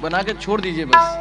बना के छोड़ दीजिए बस।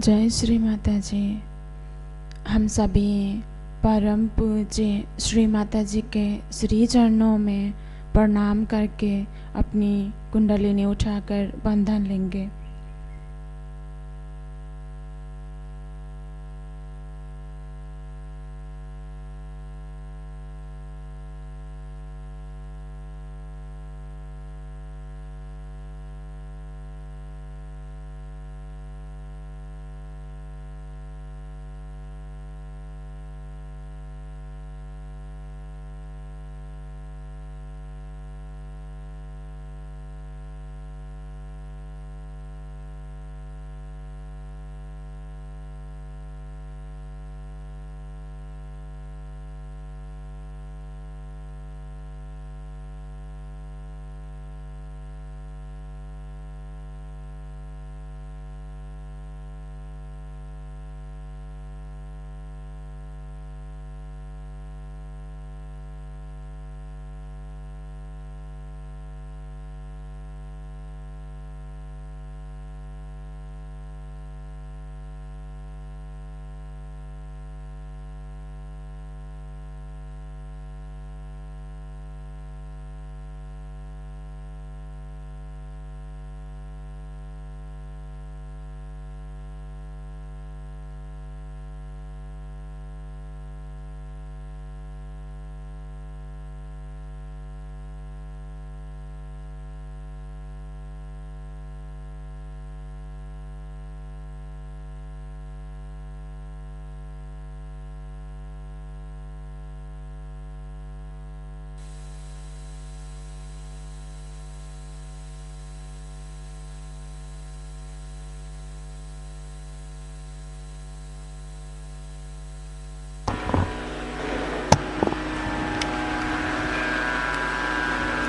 जय श्री माता जी। हम सभी परम पूज्य श्री माता जी के श्री चरणों में प्रणाम करके अपनी कुंडलिनी उठाकर बंधन लेंगे।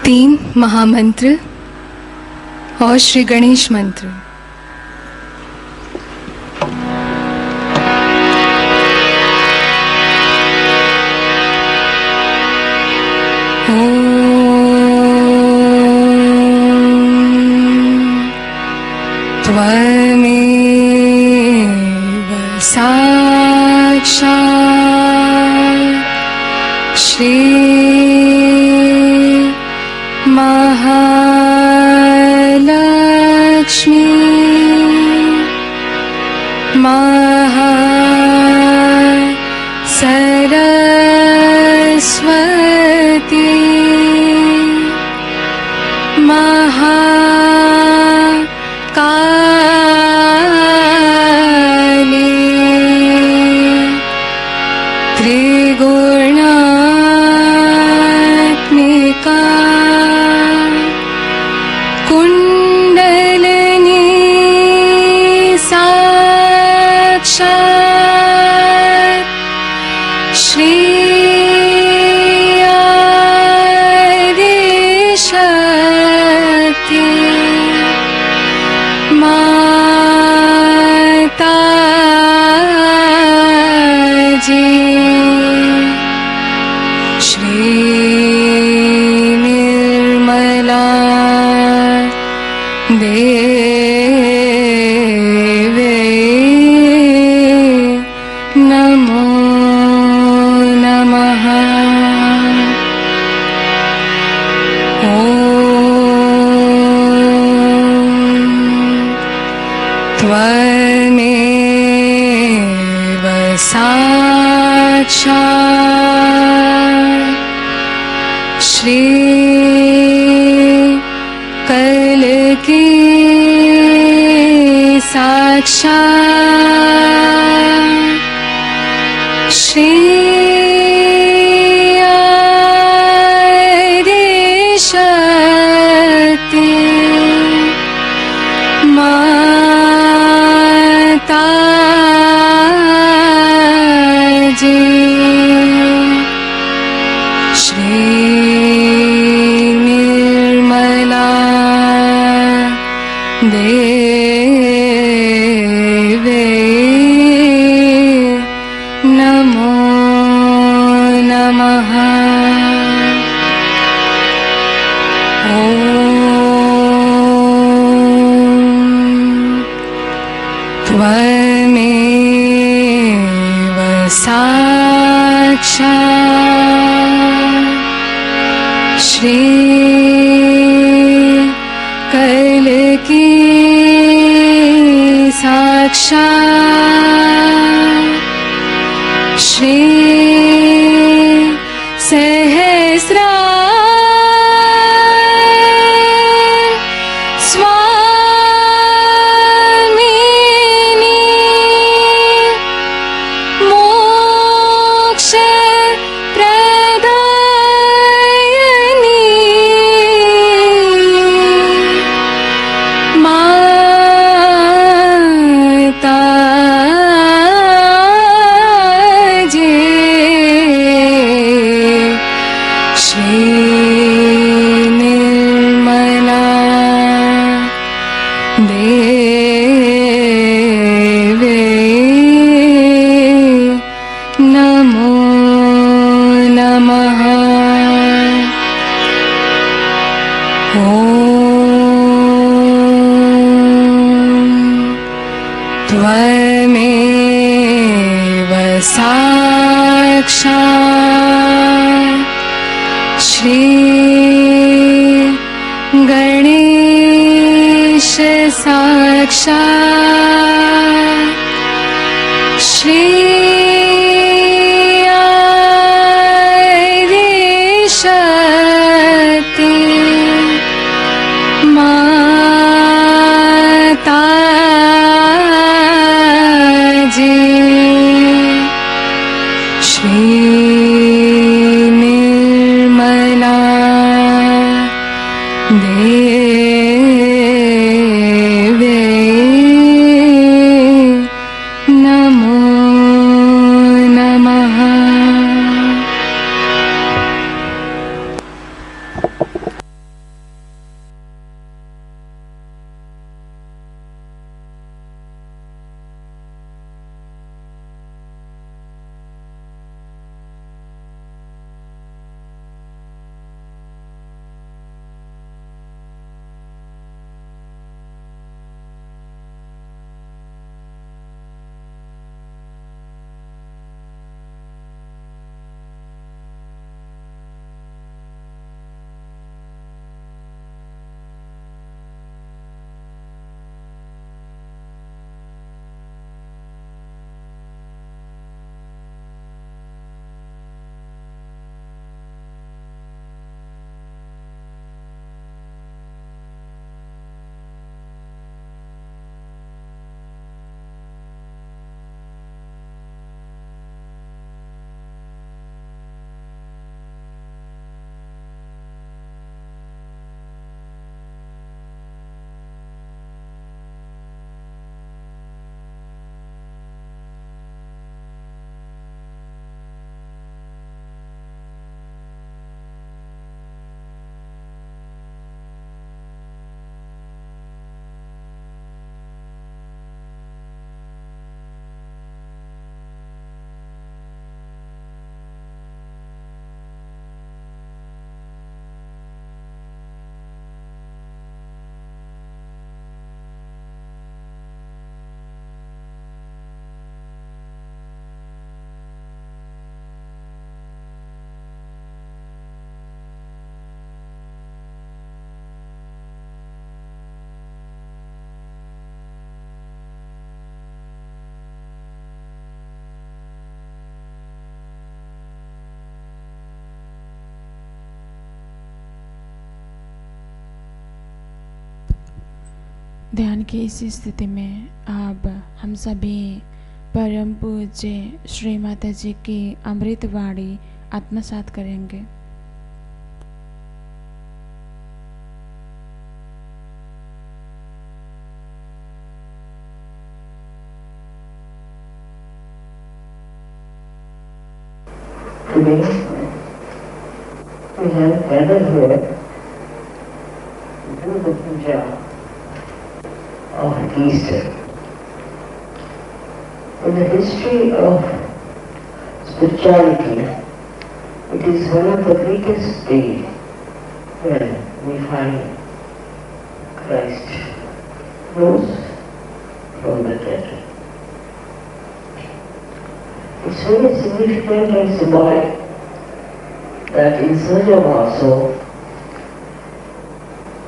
तीन महामंत्र और श्री गणेश मंत्र। त्वमेव साक्षात् श्री महालक्ष्मी सरस्वती महाकाली त्रिगुणात्मिका कुंडलिनी साक्षात् श्री शक्ति माता जी श्री निर्मला देवी नमो नमः। त्वमेव साक्षात् श्री कल्की साक्षात् श्री शक्ति माता जी श्री निर्मला देवी नमो नमः। त्वमेव श्री कल की साक्षात श्री सहस्रा त्वमेव साक्षात् श्री गणेश साक्षात् श्री शक्ति माता जी श्री निर्मला देवी नमो नमः। ध्यान की इस स्थिति में अब हम सभी परम पूज्य श्री माता जी की अमृत वाणी आत्मसात करेंगे। Today we have gathered here to do the puja of Easter. In the history of spirituality, it is one of the greatest days when we find Christ rose from the dead. It's very significant and symbolic that in Sahaja also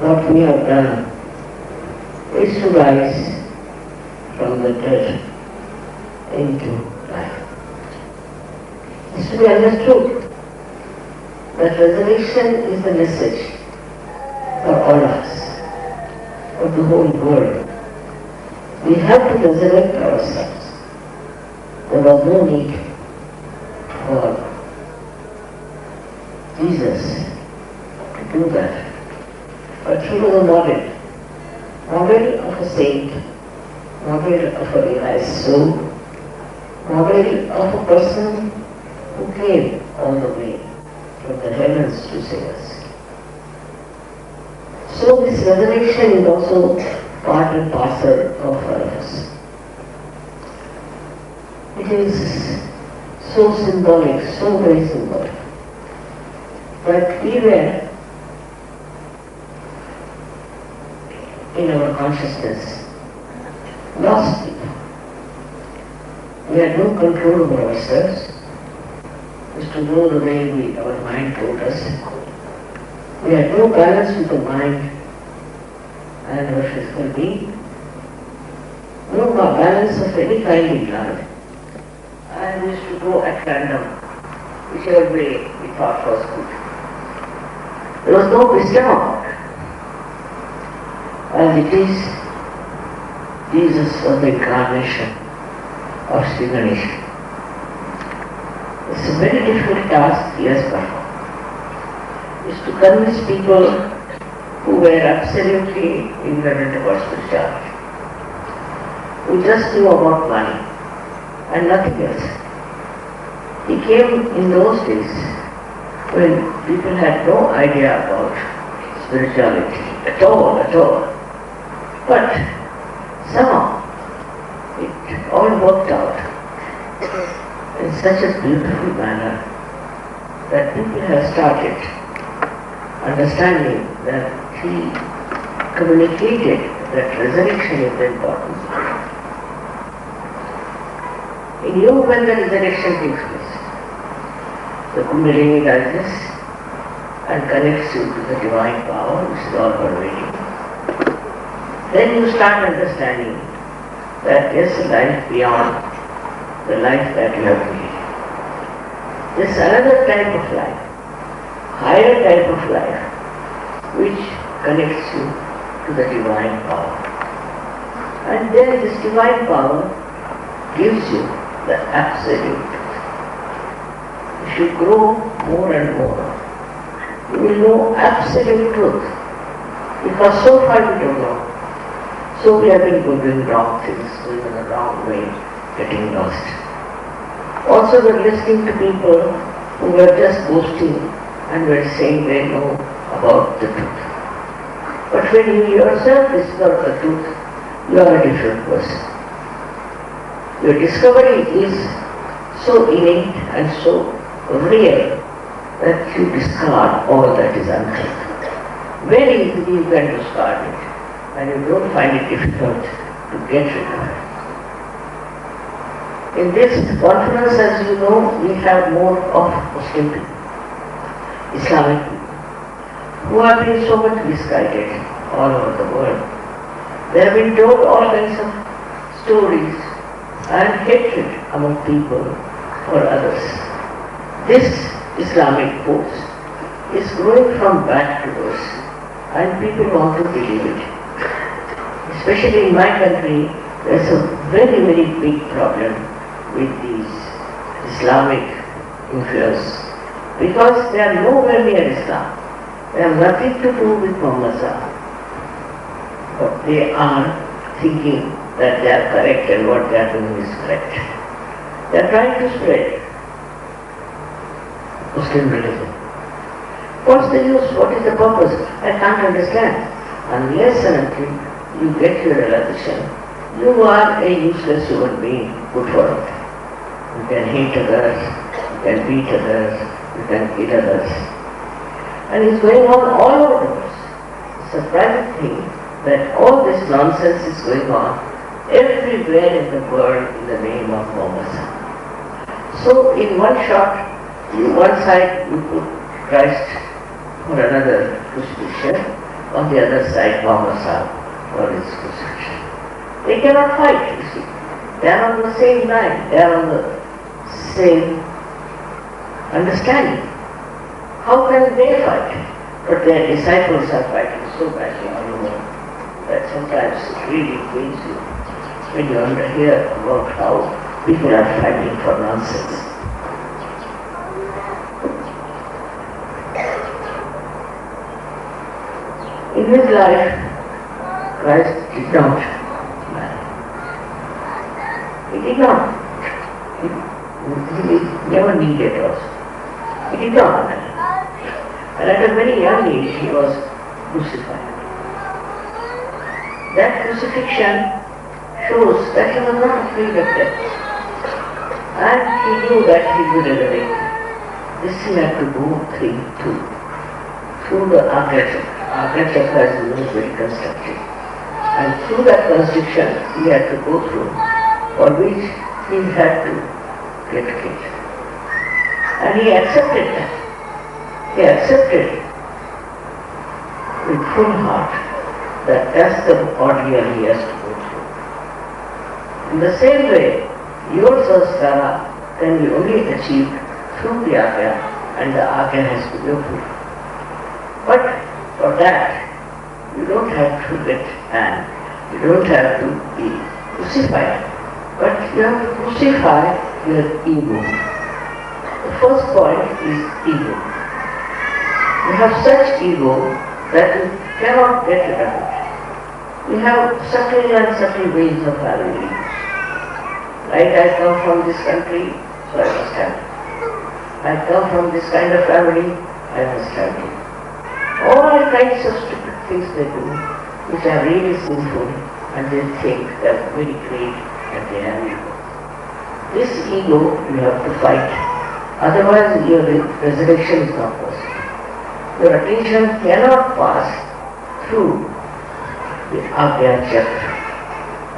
what we have done is to rise from the dead into life. It's to be understood that resurrection is the message for all of us, for the whole world. We have to resurrect ourselves. There was no need for Jesus to do that. But he was a model of a saint, model of a realized soul, model of a person who came all the way from the heavens to save us. So this resurrection is also part and parcel of all of us. It is so symbolic, so very symbolic, that we were in our consciousness lost people. We had no control over ourselves. Just to go the way our mind told us. We had no balance with the mind and our physical being. No balance of any kind in life. And we used to go at random, whichever way we thought was good. There was no wisdom about it. As it is, Jesus was the incarnation of Shri. It's a very difficult task he has performed. Is to convince people who were absolutely ignorant about spirituality, who just knew about money and nothing else. He came in those days when people had no idea about spirituality at all. But somehow it all worked out in such a beautiful manner that people have started understanding that he communicated that resurrection is the important. In you, when the resurrection takes place, the Kundalini rises and connects you to the divine power which is all pervading. Then you start understanding that there is a life beyond the life that you have to live. There is another type of life, higher type of life, which connects you to the divine power. And then this divine power gives you the absolute truth. If you grow more and more, you will know absolute truth. Because so far we don't know. So we have been doing wrong things, going in the wrong way, getting lost. Also we are listening to people who were just boasting and were saying they know about the truth. But when you yourself discover the truth, you are a different person. Your discovery is so innate and so real that you discard all that is untruth. Very easily you can discard it, and you don't find it difficult to get rid of it. In this conference, as you know, we have more of Muslim people, Islamic people, who have been so much misguided all over the world. They have been told all kinds of stories and hatred among people for others. This Islamic force is growing from bad to worse, and people want to believe it. Especially in my country, there is a very, very big problem with these Islamic influence, because they are nowhere near Islam. They have nothing to do with Muhammad. But they are thinking that they are correct and what they are doing is correct. They are trying to spread Muslim religion. What's the use? What is the purpose? I can't understand. Unless and until you get your realization, you are a useless human being, good for it. You can hate others, you can beat others, you can kill others. And it's going on all over the world. It's a private thing that all this nonsense is going on everywhere in the world in the name of Muhammad. So in one shot, one side you put Christ for another crucifixion, on the other side, Muhammad Sahib for his crucifixion. They cannot fight, you see. They are on the same line, they are on the same understanding. How can they fight? But their disciples are fighting so badly all over that sometimes it really pains you when you hear about how people are fighting for nonsense. In his life, Christ did not marry. He did not. He never needed also. He did not marry. And at a very young age, he was crucified. That crucifixion shows that he was not afraid of death. And he knew that he would resurrect. This he had to go through the Agya Chakra. Agya Chakra is very constructive. And through that construction he had to go through, for which he had to get killed. And he accepted that. He accepted with full heart that that's the ordeal he has to go through. In the same way, your sanskara can be only achieved through the Agya, and the Agya has to be full. But for that, you don't have to get and you don't have to be crucified, but you have to crucify your ego. The first point is ego. You have such ego that you cannot get rid of it. You have subtle and subtle ways of having ego. Right, I come from this country, so I must have it. I come from this kind of family, I must have it. All kinds of stupid things they do, which are really sinful, and they think they are very great and they have ego. This ego you have to fight, otherwise your resurrection is not possible. Your attention cannot pass through the Agya Chakra.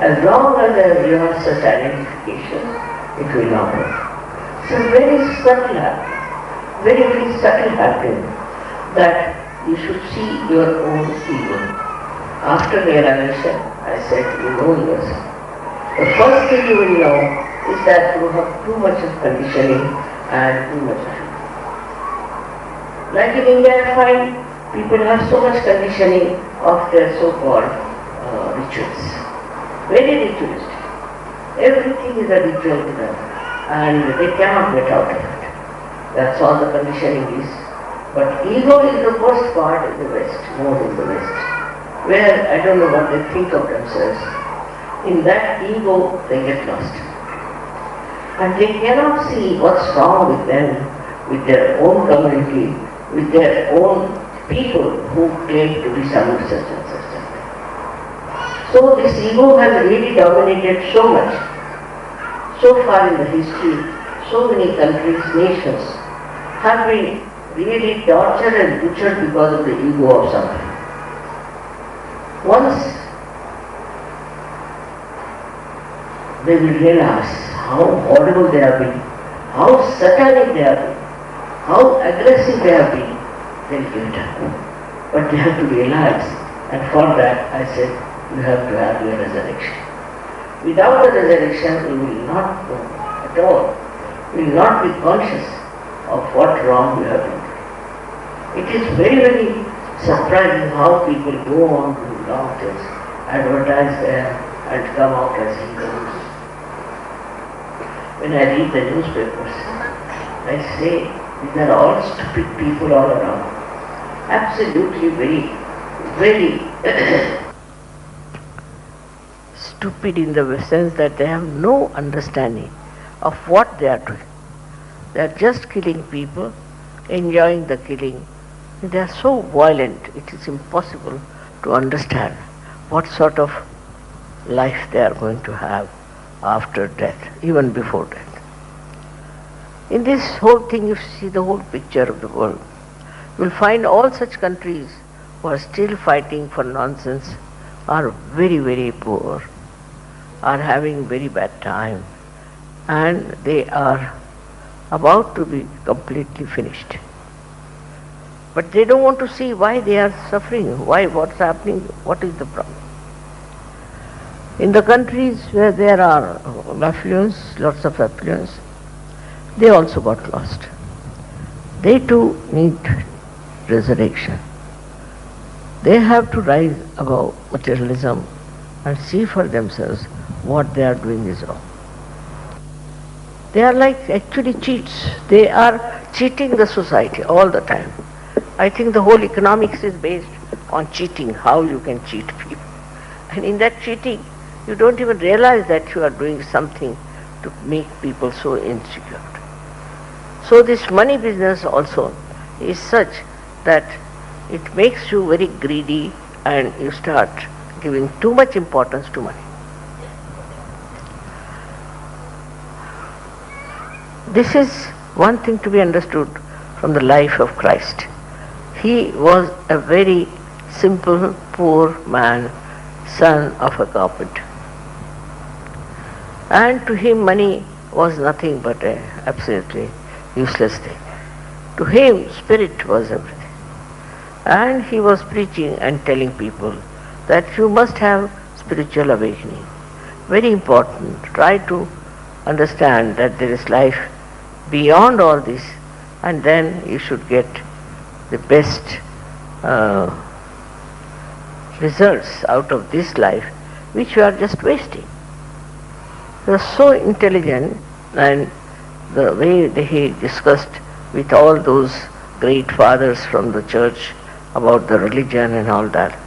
As long as you have such identification, it will not work. So very subtle happen that you should see your own ego. After realization, I said, you know yourself. The first thing you will know is that you have too much of conditioning and too much of it. Like in India, I find people have so much conditioning of their so-called rituals. Very ritualistic. Everything is a ritual to them, and they cannot get out of it. That's all the conditioning is. But ego is the worst part in the West, more in the West, where I don't know what they think of themselves. In that ego, they get lost. And they cannot see what's wrong with them, with their own community, with their own people who claim to be some such and such. So this ego has really dominated so much. So far in the history, so many countries, nations have been really tortured and butchered because of the ego of somebody. Once they will realize how horrible they have been, how satanic they have been, how aggressive they have been, they'll give it up. But they have to realize, and for that I said, you have to have your resurrection. Without the resurrection, you will not know at all. You will not be conscious of what wrong you have done. It is very, very surprising how people go on to long things, advertise them, and come out as heroes. When I read the newspapers, I say, these are all stupid people all around. Absolutely very, very stupid in the sense that they have no understanding of what they are doing. They are just killing people, enjoying the killing. They are so violent, it is impossible to understand what sort of life they are going to have after death, even before death. In this whole thing, if you see the whole picture of the world, you will find all such countries who are still fighting for nonsense are very, very poor, are having very bad time, and they are about to be completely finished. But they don't want to see why they are suffering, why, what's happening, what is the problem. In the countries where there are affluence, lots of affluence, they also got lost. They too need resurrection. They have to rise above materialism and see for themselves what they are doing is wrong. They are like actually cheats. They are cheating the society all the time. I think the whole economics is based on cheating, how you can cheat people. And in that cheating, you don't even realize that you are doing something to make people so insecure. So this money business also is such that it makes you very greedy and you start giving too much importance to money. This is one thing to be understood from the life of Christ. He was a very simple, poor man, son of a carpenter. And to him money was nothing but an absolutely useless thing. To him spirit was everything. And he was preaching and telling people that you must have spiritual awakening. Very important. Try to understand that there is life beyond all this, and then you should get the best results out of this life, which you are just wasting. He was so intelligent, and the way that he discussed with all those great fathers from the church about the religion and all that.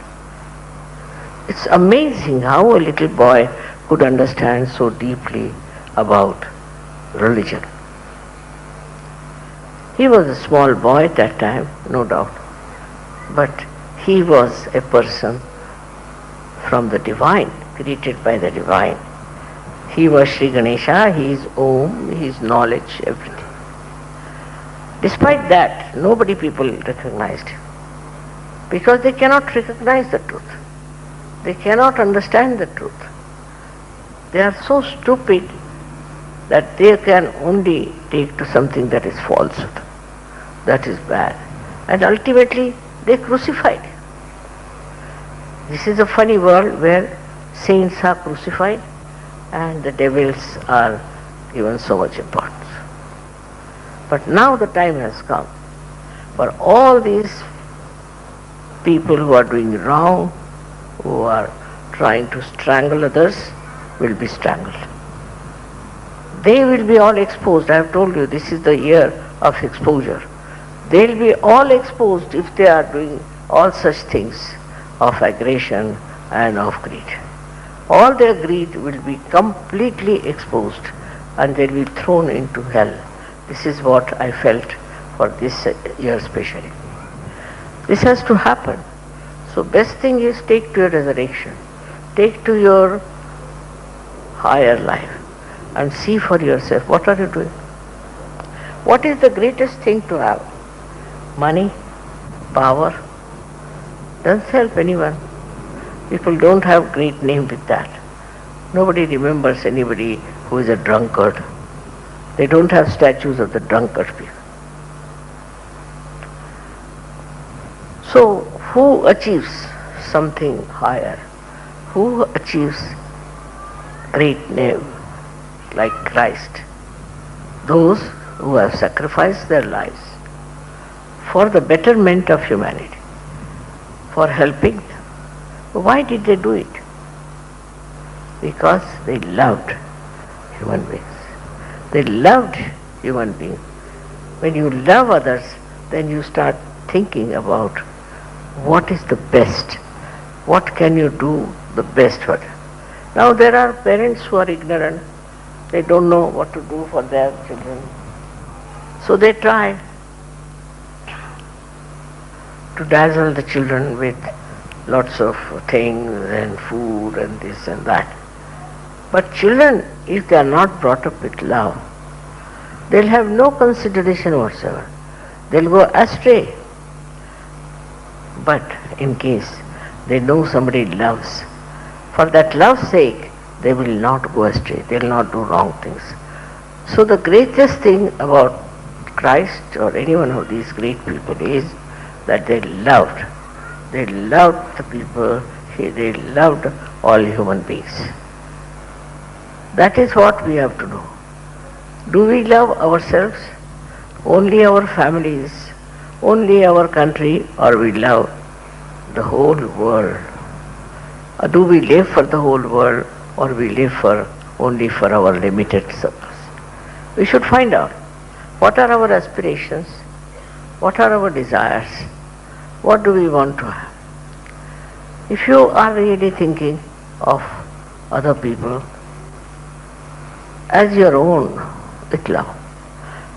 It's amazing how a little boy could understand so deeply about religion. He was a small boy at that time, no doubt, but he was a person from the divine, created by the divine. He was Shri Ganesha, he is Om, he is knowledge, everything. Despite that, nobody people recognized him, because they cannot recognize the truth. They cannot understand the truth. They are so stupid that they can only take to something that is falsehood. That is bad. And ultimately they crucified. This is a funny world where saints are crucified and the devils are given so much importance. But now the time has come for all these people who are doing wrong, who are trying to strangle others, will be strangled. They will be all exposed. I have told you, this is the year of exposure. They will be all exposed if they are doing all such things of aggression and of greed. All their greed will be completely exposed and they will be thrown into hell. This is what I felt for this year especially. This has to happen. So best thing is take to your resurrection. Take to your higher life and see for yourself what are you doing. What is the greatest thing to have? Money, power, doesn't help anyone. People don't have great name with that. Nobody remembers anybody who is a drunkard. They don't have statues of the drunkard people. So who achieves something higher? Who achieves great name like Christ? Those who have sacrificed their lives for the betterment of humanity, for helping them. Why did they do it? Because they loved human beings. They loved human beings. When you love others, then you start thinking about what is the best. What can you do the best for them? Now there are parents who are ignorant. They don't know what to do for their children. So they try to dazzle the children with lots of things and food and this and that. But children, if they are not brought up with love, they'll have no consideration whatsoever. They'll go astray. But in case they know somebody loves, for that love's sake, they will not go astray. They will not do wrong things. So the greatest thing about Christ or any one of these great people is that they loved. They loved the people, they loved all human beings. That is what we have to do. Do we love ourselves, only our families, only our country, or we love the whole world? Or do we live for the whole world, or we live only for our limited circles? We should find out what are our aspirations, what are our desires, what do we want to have. If you are really thinking of other people as your own with love,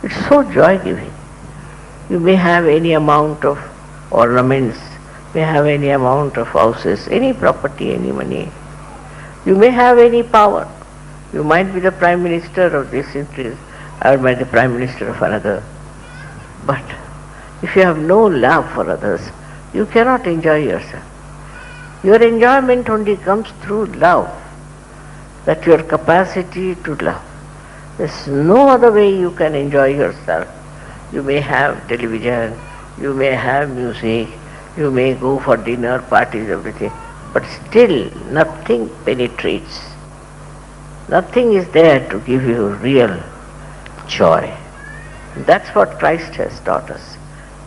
it's so joy-giving. You may have any amount of ornaments, may have any amount of houses, any property, any money. You may have any power. You might be the Prime Minister of this country, or might be the Prime Minister of another. But if you have no love for others, you cannot enjoy yourself. Your enjoyment only comes through love, that your capacity to love. There's no other way you can enjoy yourself. You may have television, you may have music, you may go for dinner, parties, everything, but still nothing penetrates. Nothing is there to give you real joy. That's what Christ has taught us,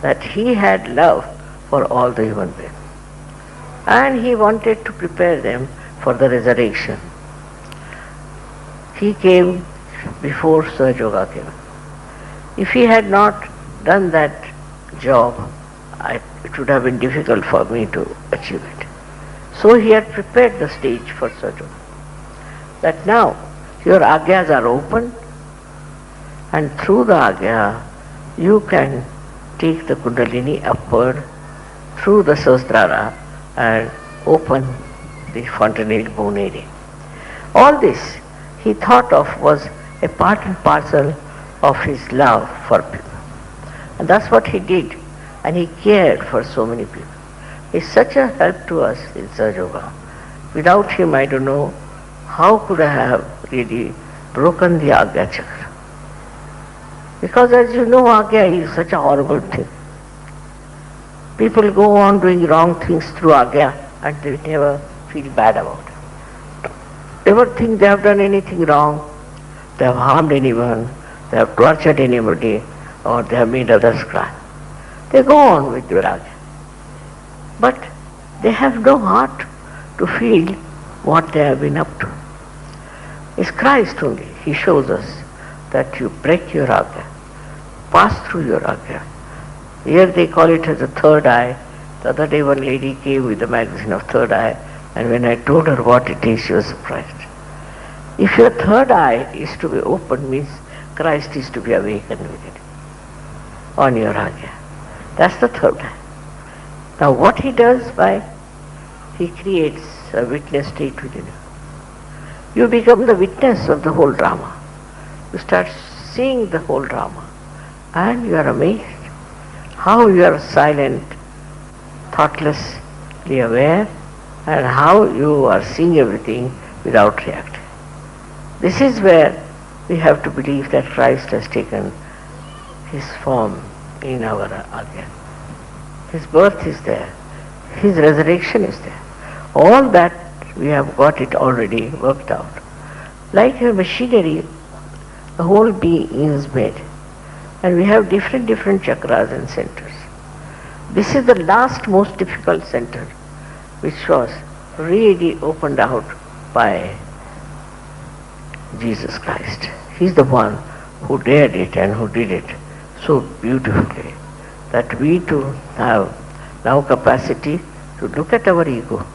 that He had love for all the human beings. And He wanted to prepare them for the resurrection. He came before Sahaja Yoga came. If He had not done that job, it would have been difficult for me to achieve it. So He had prepared the stage for Sahaja Yoga. That now your agyas are open, and through the agya you can take the kundalini upward through the sahasrara and open the fontanel bone area. All this He thought of was a part and parcel of His love for people. And that's what He did. And He cared for so many people. He's such a help to us in Sahaja Yoga. Without Him, I don't know how could I have really broken the Agya Chakra. Because as you know, Agya is such a horrible thing. People go on doing wrong things through Agya and they never feel bad about it. Never think they have done anything wrong, they have harmed anyone, they have tortured anybody, or they have made others cry. They go on with their Agya. But they have no heart to feel what they have been up to. It's Christ only. He shows us that you break your Agya, pass through your Agya. Here they call it as a third eye. The other day one lady came with a magazine of third eye, and when I told her what it is, she was surprised. If your third eye is to be opened, means Christ is to be awakened with it on your Agya. That's the third eye. Now what He does He creates a witness state within you. You become the witness of the whole drama. You start seeing the whole drama, and you are amazed how you are silent, thoughtlessly aware, and how you are seeing everything without reacting. This is where we have to believe that Christ has taken His form in our Agya. His birth is there. His resurrection is there. All that we have got it already worked out. Like a machinery, the whole being is made. And we have different chakras and centers. This is the last most difficult center, which was really opened out by Jesus Christ. He's the one who dared it and who did it so beautifully, that we too have now capacity to look at our ego,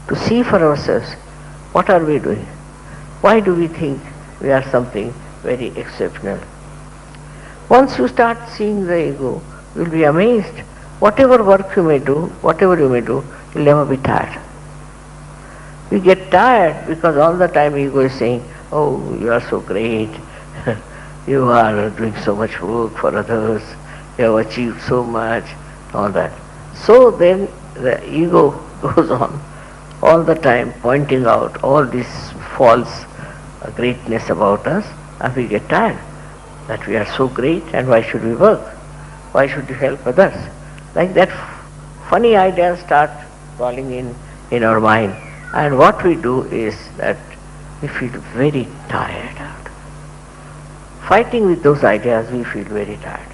to see for ourselves what are we doing. Why do we think we are something very exceptional? Once you start seeing the ego, you will be amazed. Whatever work you may do, whatever you may do, you'll never be tired. We get tired because all the time ego is saying, oh, you are so great, you are doing so much work for others, you have achieved so much, all that. So then the ego goes on all the time pointing out all this false greatness about us, and we get tired that we are so great, and why should we work? Why should we help others? Like that funny ideas start falling in our mind. And what we do is that we feel very tired out. Fighting with those ideas, we feel very tired.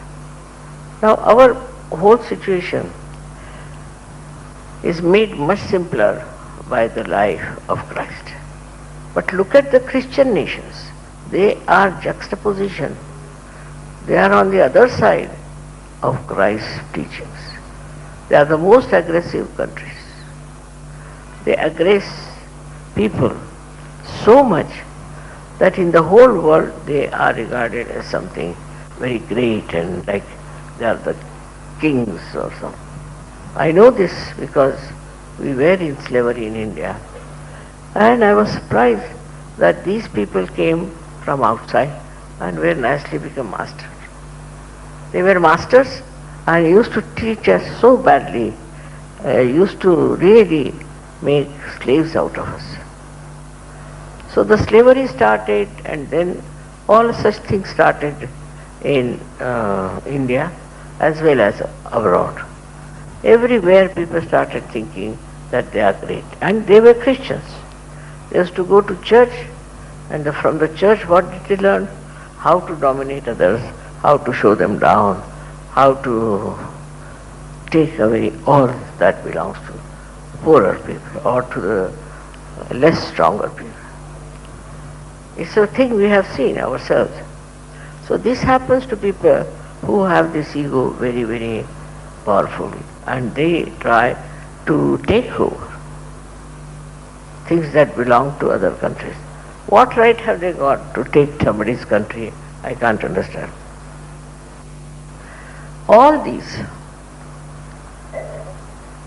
Now our whole situation is made much simpler by the life of Christ. But look at the Christian nations. They are juxtaposition. They are on the other side of Christ's teachings. They are the most aggressive countries. They aggress people so much that in the whole world they are regarded as something very great and like they are the kings or something. I know this because we were in slavery in India, and I was surprised that these people came from outside and were nicely become masters. They were masters and used to teach us so badly, used to really make slaves out of us. So the slavery started, and then all such things started in India as well as abroad. Everywhere people started thinking that they are great, and they were Christians. They used to go to church, and from the church what did they learn? How to dominate others, how to show them down, how to take away all that belongs to poorer people or to the less stronger people. It's a thing we have seen ourselves. So this happens to people who have this ego very, very powerful, and they try to take over things that belong to other countries. What right have they got to take somebody's country? I can't understand. All these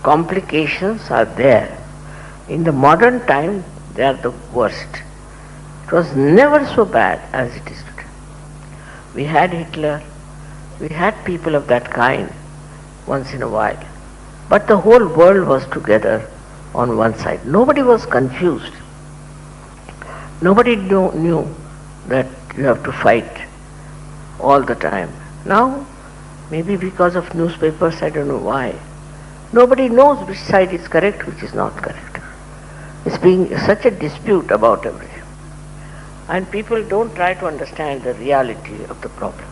complications are there. In the modern time, they are the worst. It was never so bad as it is today. We had Hitler, we had people of that kind once in a while, but the whole world was together on one side. Nobody was confused. Nobody knew that you have to fight all the time. Now, maybe because of newspapers, I don't know why, nobody knows which side is correct, which is not correct. It's being such a dispute about everything. And people don't try to understand the reality of the problem.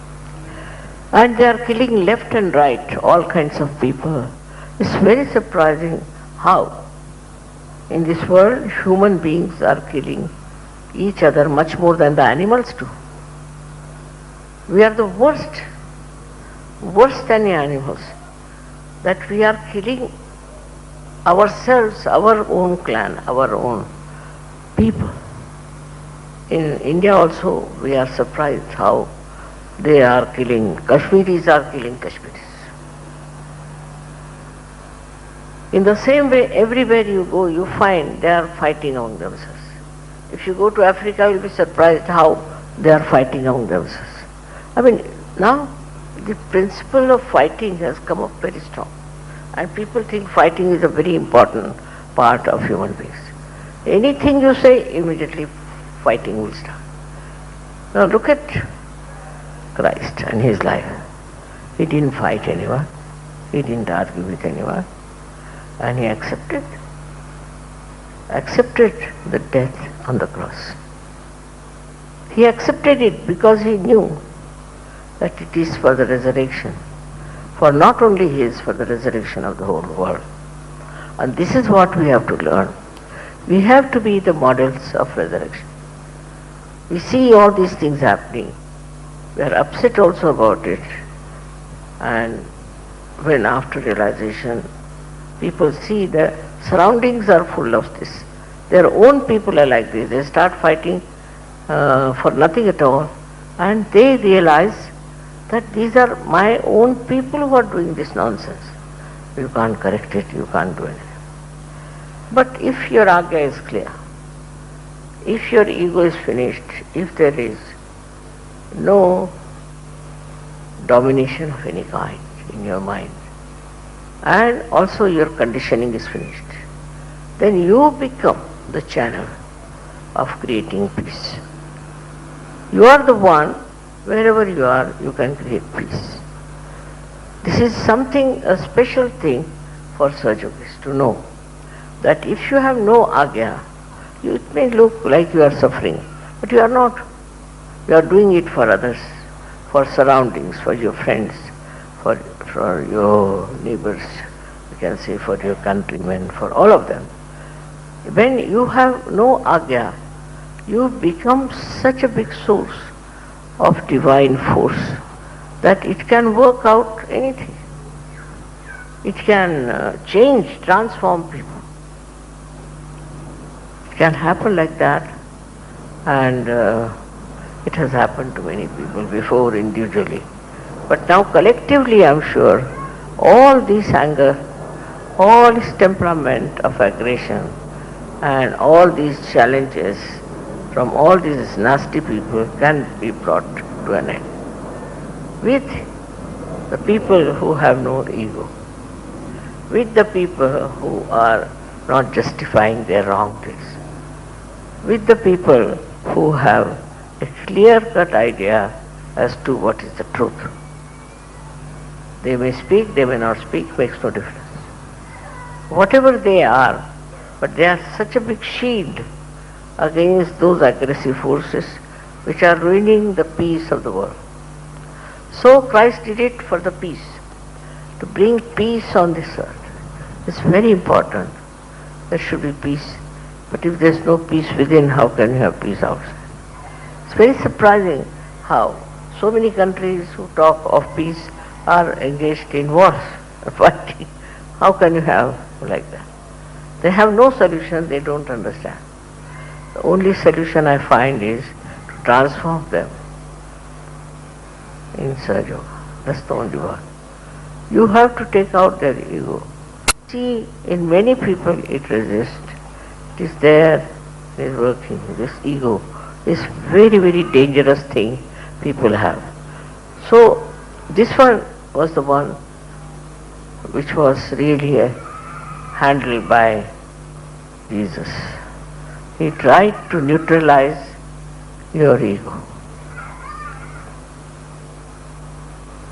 And they are killing left and right all kinds of people. It's very surprising how in this world human beings are killing each other much more than the animals do. We are the worst, worse than the animals, that we are killing ourselves, our own clan, our own people. In India also we are surprised how they are killing, Kashmiris are killing Kashmiris. In the same way, everywhere you go, you find they are fighting among themselves. If you go to Africa, you will be surprised how they are fighting among themselves. I mean, now the principle of fighting has come up very strong, and people think fighting is a very important part of human beings. Anything you say, immediately fighting will start. Now look at Christ and his life. He didn't fight anyone, he didn't argue with anyone, and he accepted the death on the cross. He accepted it because he knew that it is for the resurrection, for not only his, for the resurrection of the whole world. And this is what we have to learn. We have to be the models of resurrection. We see all these things happening. We are upset also about it. And when after realization, people see the surroundings are full of this. Their own people are like this. They start fighting for nothing at all. And they realize that these are my own people who are doing this nonsense. You can't correct it, you can't do anything. But if your agya is clear, if your ego is finished, if there is no domination of any kind in your mind, and also your conditioning is finished, then you become the channel of creating peace. You are the one, wherever you are, you can create peace. This is something, a special thing for Sahaja Yoga is to know that if you have no agya, it may look like you are suffering, but you are not. You are doing it for others, for surroundings, for your friends, for your neighbors, you can say for your countrymen, for all of them. When you have no agya, you become such a big source of divine force that it can work out anything. It can change, transform people. It can happen like that, and it has happened to many people before individually. But now collectively, I am sure, all this anger, all this temperament of aggression, and all these challenges from all these nasty people can be brought to an end with the people who have no ego, with the people who are not justifying their wrong deeds, with the people who have a clear-cut idea as to what is the truth. They may speak, they may not speak, makes no difference. Whatever they are, but they are such a big shield against those aggressive forces which are ruining the peace of the world. So Christ did it for the peace, to bring peace on this earth. It's very important. There should be peace. But if there's no peace within, how can you have peace outside? It's very surprising how so many countries who talk of peace are engaged in wars, fighting. How can you have like that? They have no solution, they don't understand. The only solution I find is to transform them in Sahaja Yoga. That's the only one. You have to take out their ego. See, in many people it resists. It is there, it is working. This ego is very, very dangerous thing people have. So, this one was the one which was really handled by Jesus. He tried to neutralize your ego.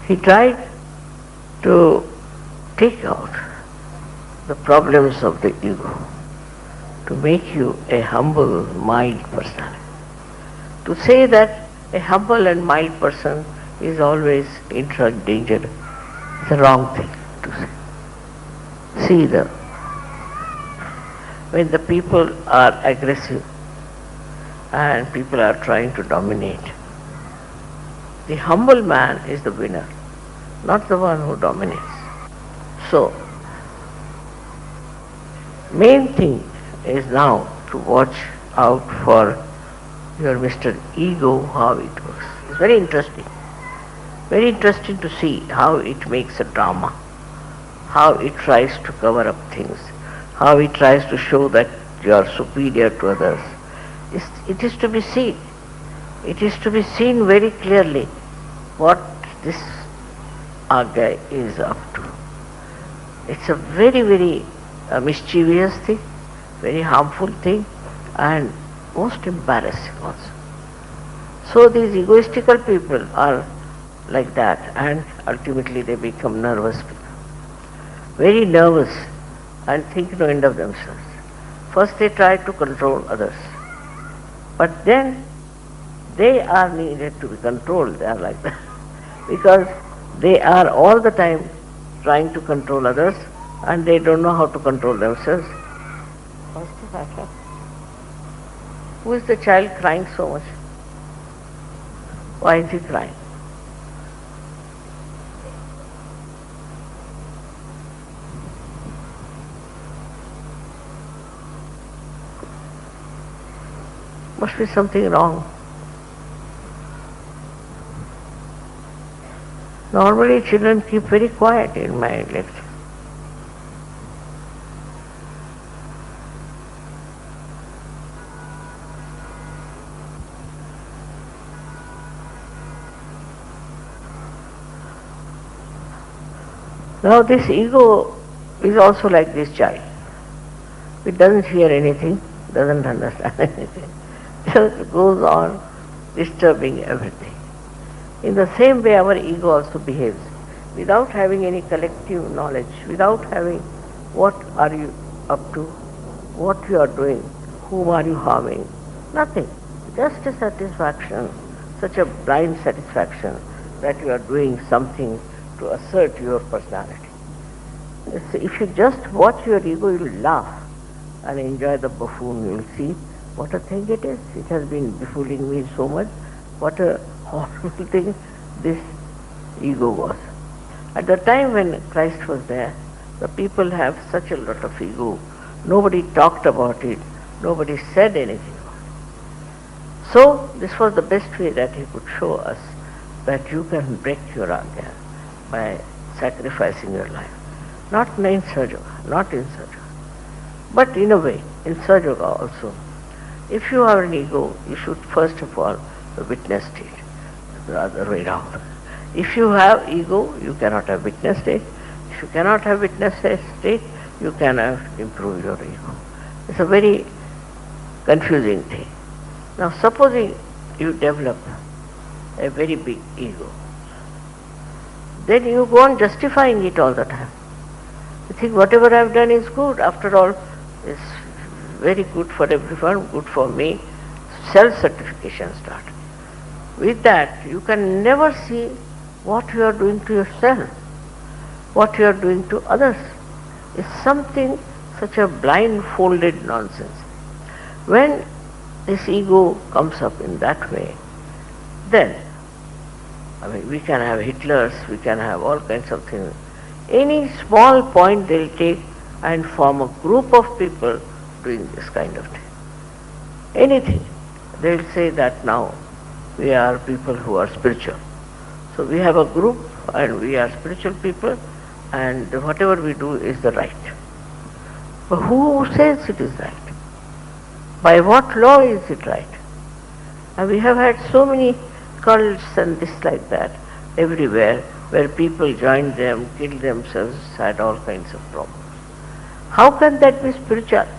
He tried to take out the problems of the ego, to make you a humble, mild personality. To say that a humble and mild person is always in danger is the wrong thing to say. See, when the people are aggressive and people are trying to dominate, the humble man is the winner, not the one who dominates. So, main thing is now to watch out for your Mr. Ego, how it works. It's very interesting. Very interesting to see how it makes a drama, how it tries to cover up things, how it tries to show that you are superior to others. It is to be seen. It is to be seen very clearly what this Agya is up to. It's a very, very mischievous thing, very harmful thing, and most embarrassing also. So these egoistical people are like that, and ultimately they become nervous people. Very nervous and think no end of themselves. First they try to control others, but then they are needed to be controlled. They are like that because they are all the time trying to control others and they don't know how to control themselves. What's the matter? Who is the child crying so much? Why is he crying? Must be something wrong. Normally children keep very quiet in my lecture. Now this ego is also like this child. It doesn't hear anything, doesn't understand anything. Just goes on disturbing everything. In the same way our ego also behaves. Without having any collective knowledge, without having what are you up to, what you are doing, whom are you harming? Nothing. Just a satisfaction, such a blind satisfaction that you are doing something to assert your personality. If you just watch your ego, you will laugh and enjoy the buffoon. You will see what a thing it is. It has been befooling me so much. What a horrible thing this ego was. At the time when Christ was there, the people have such a lot of ego. Nobody talked about it. Nobody said anything about it. So this was the best way that he could show us that you can break your agya by sacrificing your life. Not in Sahaja Yoga, not in Sahaja Yoga, but in a way, in Sahaja Yoga also. If you have an ego, you should first of all witness it, the other way round. If you have ego, you cannot have witness state. If you cannot have witness state, you cannot improve your ego. It's a very confusing thing. Now supposing you develop a very big ego, then you go on justifying it all the time. You think whatever I've done is good. After all, it's very good for everyone, good for me. Self-certification starts. With that, you can never see what you are doing to yourself, what you are doing to others. It's something, such a blindfolded nonsense. When this ego comes up in that way, then, we can have Hitlers, we can have all kinds of things. Any small point they'll take and form a group of people doing this kind of thing. Anything. They'll say that now we are people who are spiritual. So we have a group and we are spiritual people and whatever we do is the right. But who says it is right? By what law is it right? And we have had so many cults and this like that everywhere where people joined them, killed themselves, had all kinds of problems. How can that be spirituality?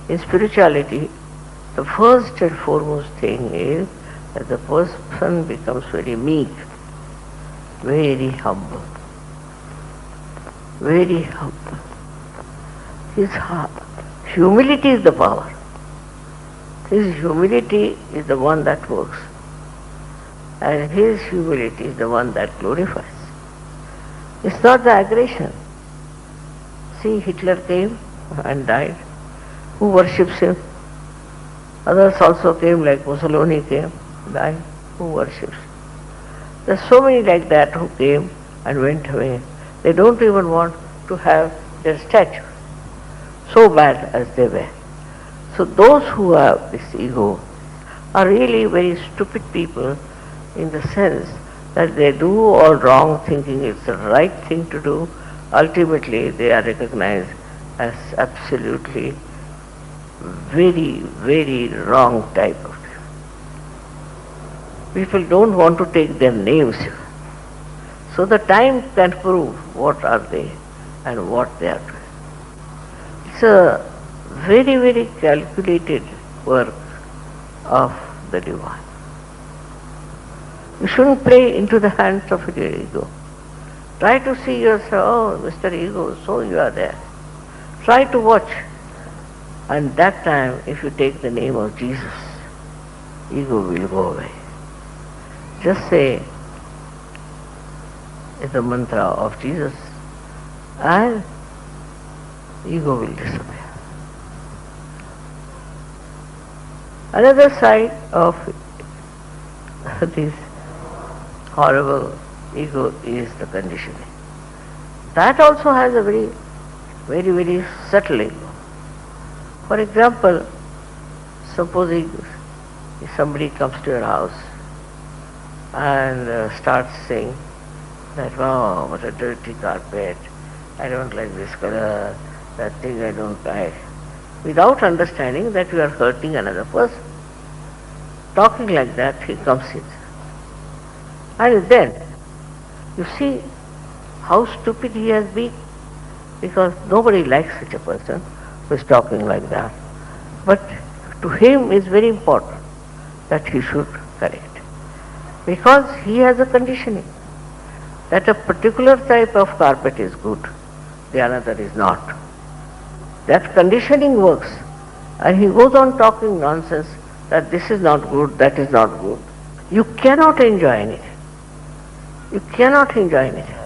In spirituality, the first and foremost thing is that the person becomes very meek, very humble. Very humble. His humility is the power. His humility is the one that works. And his humility is the one that glorifies. It's not the aggression. See, Hitler came and died. Who worships him? Others also came, like Mussolini came, died. Who worships? There are so many like that who came and went away. They don't even want to have their statue, so bad as they were. So those who have this ego are really very stupid people, in the sense that they do all wrong thinking it's the right thing to do. Ultimately they are recognized as absolutely very, very wrong type of people. People don't want to take their names. So the time can prove what are they and what they are doing. It's a very, very calculated work of the divine. You shouldn't play into the hands of your ego. Try to see yourself, oh, Mr. Ego, so you are there. Try to watch. And that time, if you take the name of Jesus, ego will go away. Just say the mantra of Jesus and ego will disappear. Another side of this horrible ego is the conditioning. That also has a very, very, very subtle ego. For example, supposing somebody comes to your house and starts saying that, wow, what a dirty carpet, I don't like this color, that thing I don't like, without understanding that you are hurting another person. Talking like that, he comes in. And then, you see how stupid he has been, because nobody likes such a person who is talking like that. But to him it's very important that he should correct, because he has a conditioning that a particular type of carpet is good the another is not. That conditioning works. And he goes on talking nonsense that this is not good, that is not good. You cannot enjoy anything. You cannot enjoy anything.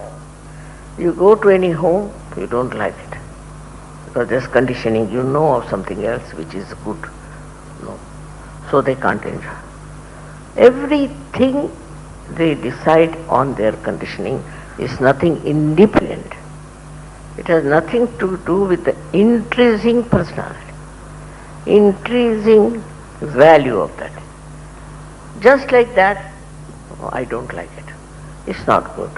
You go to any home, you don't like it. Because there's conditioning, you know of something else which is good. No. So they can't enjoy. Everything they decide on their conditioning is nothing independent. It has nothing to do with the intrinsic personality, intrinsic value of that. Just like that, oh, I don't like it. It's not good.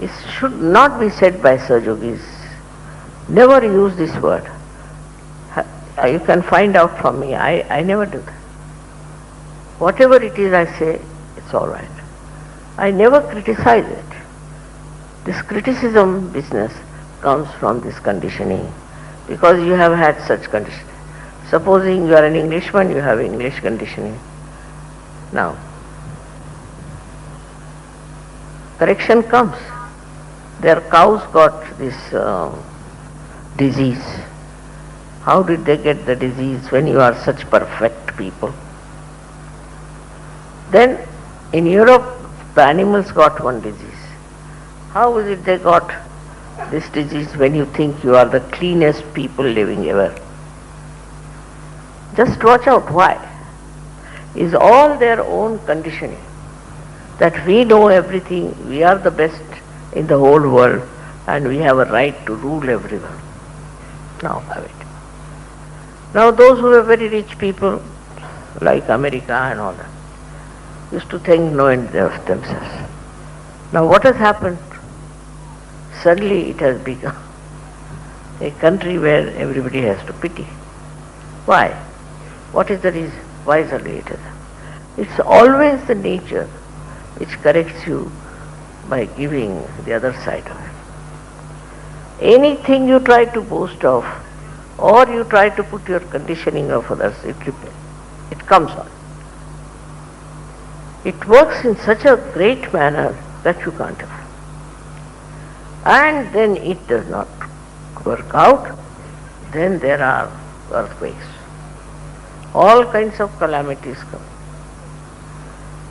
It should not be said by Sahajogis. Never use this word. You can find out from me. I never do that. Whatever it is I say, it's all right. I never criticize it. This criticism business comes from this conditioning, because you have had such conditioning. Supposing you are an Englishman, you have English conditioning. Now, correction comes. Their cows got this disease. How did they get the disease when you are such perfect people? Then in Europe, the animals got one disease. How is it they got this disease when you think you are the cleanest people living ever? Just watch out. Why? Is all their own conditioning. That we know everything, we are the best in the whole world, and we have a right to rule everyone. Now have it. Now those who are very rich people, like America and all that, used to think no end of themselves. Now what has happened? Suddenly it has become a country where everybody has to pity. Why? What is the reason? Why suddenly it is? It's always the nature which corrects you by giving the other side of it. Anything you try to boast of, or you try to put your conditioning of others, it comes on. It works in such a great manner that you can't avoid. And then it does not work out, then there are earthquakes. All kinds of calamities come.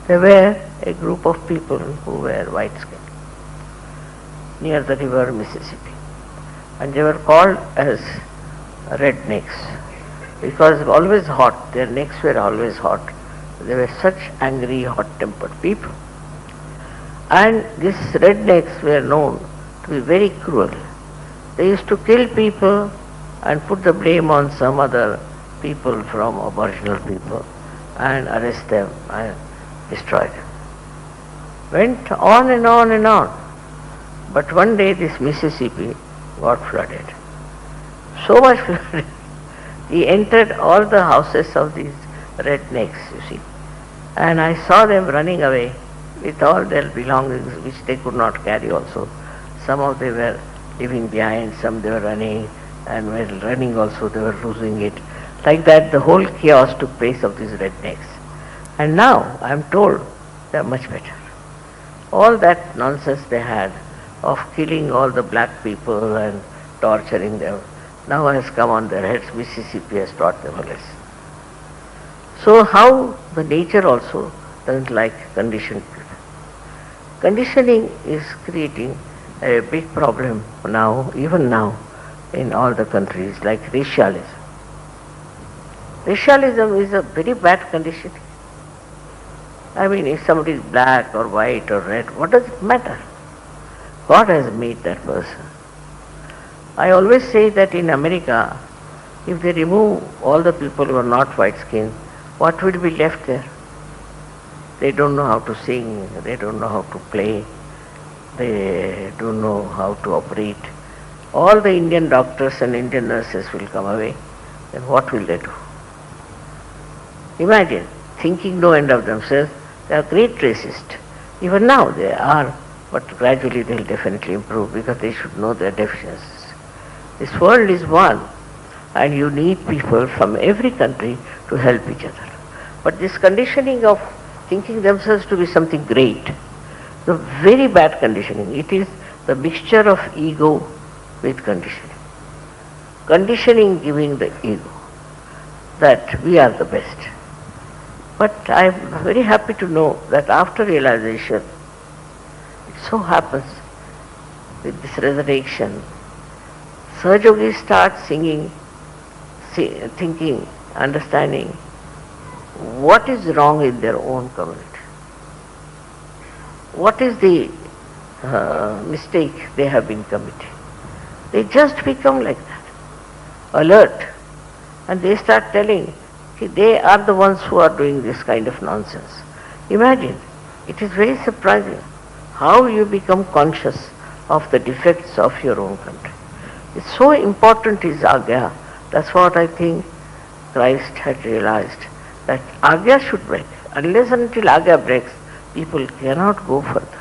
There were a group of people who were white-skinned near the river Mississippi, and they were called as rednecks because always hot, their necks were always hot. They were such angry, hot-tempered people. And these rednecks were known to be very cruel. They used to kill people and put the blame on some other people from Aboriginal people and arrest them and destroy them. Went on and on and on. But one day this Mississippi got flooded. So much flooded. He entered all the houses of these rednecks, you see. And I saw them running away with all their belongings which they could not carry also. Some of them were leaving behind, some they were running, and while running also they were losing it. Like that the whole chaos took place of these rednecks. And now I am told they are much better. All that nonsense they had of killing all the black people and torturing them now has come on their heads. Mississippi has taught them a lesson. So how the nature also doesn't like conditioned people. Conditioning is creating a big problem now, even now, in all the countries, like racialism. Racialism is a very bad condition. I mean, if somebody is black or white or red, what does it matter? God has made that person. I always say that in America, if they remove all the people who are not white-skinned, what will be left there? They don't know how to sing, they don't know how to play, they don't know how to operate. All the Indian doctors and Indian nurses will come away. Then what will they do? Imagine, thinking no end of themselves, they are great racists. Even now they are, but gradually they will definitely improve because they should know their deficiencies. This world is one, and you need people from every country to help each other. But this conditioning of thinking themselves to be something great, the very bad conditioning, it is the mixture of ego with conditioning. Conditioning giving the ego that we are the best. But I am very happy to know that after realization, it so happens with this resurrection, Sahaja Yogis start singing, thinking, understanding what is wrong in their own community. What is the mistake they have been committing. They just become like that, alert, and they start telling, see, they are the ones who are doing this kind of nonsense. Imagine, it is very surprising how you become conscious of the defects of your own country. It's so important is Agya. That's what I think Christ had realized, that Agya should break. Unless and until Agya breaks, people cannot go further.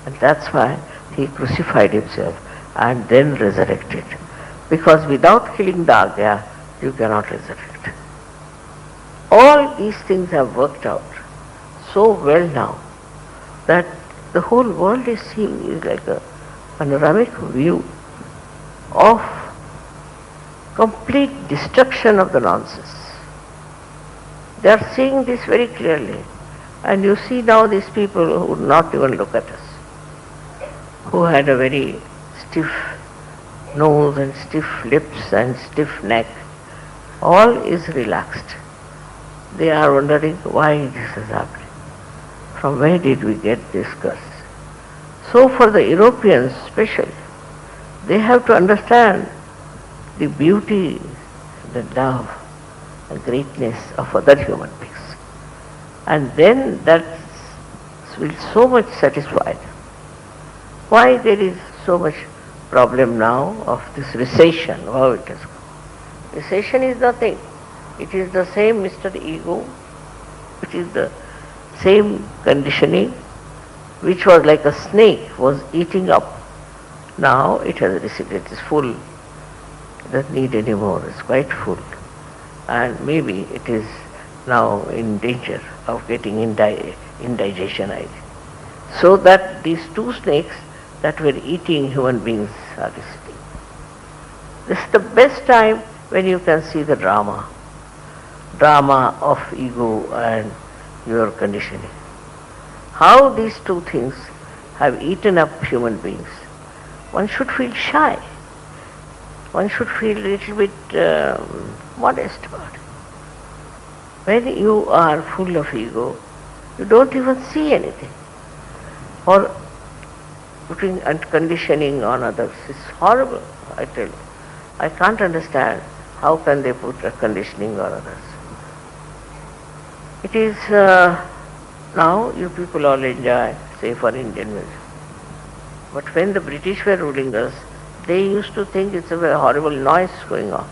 And that's why he crucified himself and then resurrected. Because without killing the Agya, you cannot resurrect. All these things have worked out so well now that the whole world is seeing is like a panoramic view of complete destruction of the nonsense. They are seeing this very clearly. And you see now these people who would not even look at us, who had a very stiff nose and stiff lips and stiff neck, all is relaxed. They are wondering why this is happening. From where did we get this curse? So for the Europeans especially, they have to understand the beauty, the love, the greatness of other human beings. And then that will so much satisfy them. Why there is so much problem now of this recession, how it has gone. Recession is nothing. It is the same Mr. Ego, it is the same conditioning, which was like a snake was eating up. Now it has receded, it is full. It doesn't need any more, it's quite full. And maybe it is now in danger of getting indigestion, I think. So that these two snakes that were eating human beings are receding. This is the best time when you can see the drama of ego and your conditioning. How these two things have eaten up human beings. One should feel shy. One should feel a little bit modest about it. When you are full of ego, you don't even see anything. Or putting and conditioning on others is horrible, I tell you. I can't understand how can they put a conditioning on others. It is now you people all enjoy, say for Indian music. But when the British were ruling us, they used to think it's a very horrible noise going on.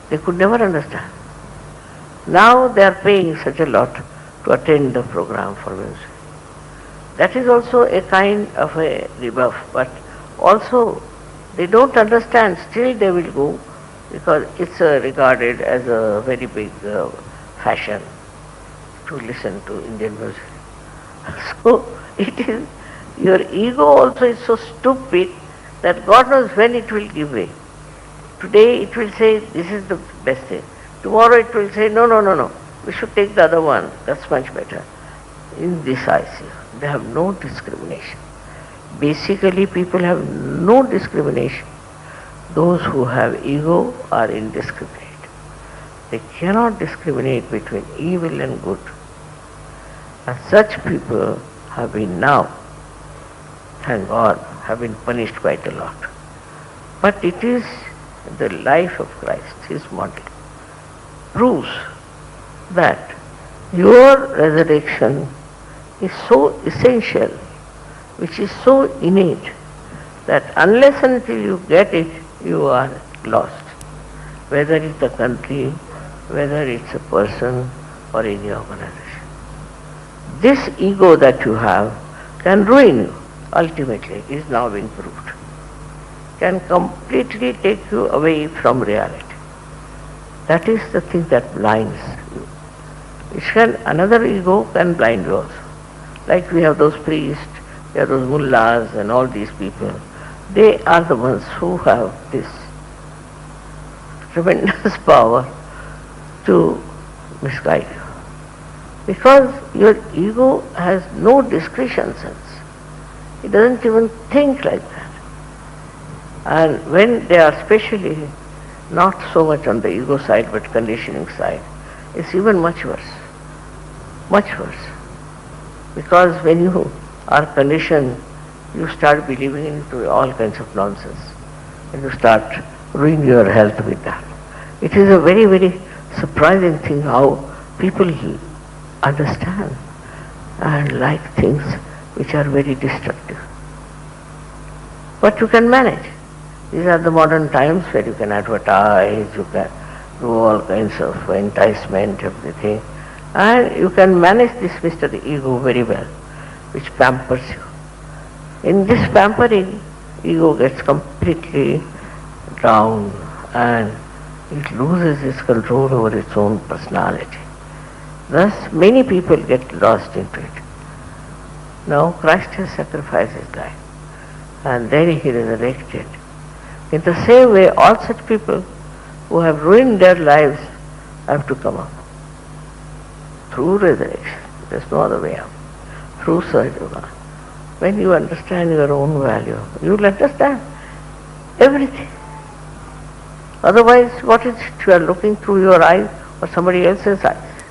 They could never understand. Now they are paying such a lot to attend the program for music. That is also a kind of a rebuff, but also they don't understand, still they will go because it's regarded as a very big fashion to listen to Indian music. So it is, your ego also is so stupid that God knows when it will give way. Today it will say this is the best thing. Tomorrow it will say no, we should take the other one, that's much better. In this I see, they have no discrimination. Basically people have no discrimination. Those who have ego are indiscriminate. They cannot discriminate between evil and good. And such people have been now, thank God, have been punished quite a lot. But it is the life of Christ, his model, proves that your resurrection is so essential, which is so innate, that unless and until you get it, you are lost. Whether it's a country, whether it's a person or any organization. This ego that you have can ruin you, ultimately, is now being proved. Can completely take you away from reality. That is the thing that blinds you. Another ego can blind you also. Like we have those priests, we have those mullahs and all these people. they are the ones who have this tremendous power to misguide you. Because your ego has no discretion sense. It doesn't even think like that. And when they are especially not so much on the ego side but conditioning side, it's even much worse. Much worse. Because when you are conditioned, you start believing into all kinds of nonsense. And you start ruining your health with that. It is a very, very surprising thing how people understand and like things which are very destructive. But you can manage. These are the modern times where you can advertise, you can do all kinds of enticement, everything. And you can manage this Mr. Ego very well, which pampers you. In this pampering, ego gets completely down and it loses its control over its own personality. Thus, many people get lost into it. Now, Christ has sacrificed his life and then he resurrected. In the same way, all such people who have ruined their lives have to come up through resurrection. There's no other way out. Through Sahaja Yoga. When you understand your own value, you will understand everything. Otherwise, what is it? You are looking through your eyes or somebody else's eyes.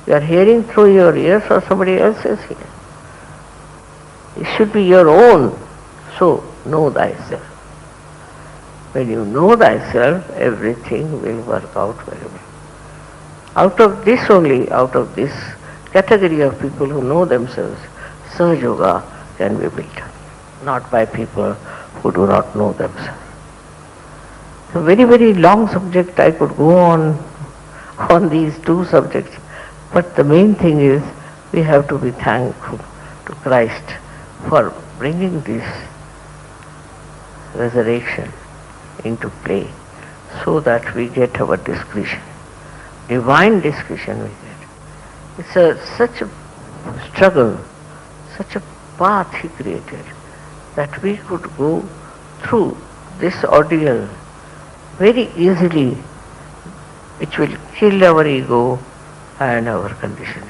You are hearing through your ears or somebody else's ears. It should be your own. So, know thyself. When you know thyself, everything will work out very well. Out of this only, out of this category of people who know themselves, Sahaja Yoga can be built up, not by people who do not know themselves. A very, very long subject. I could go on these two subjects, but the main thing is we have to be thankful to Christ for bringing this resurrection into play so that we get our discretion. Divine discretion we get. It's such a struggle, such a path he created that we could go through this ordeal very easily, which will kill our ego and our conditioning.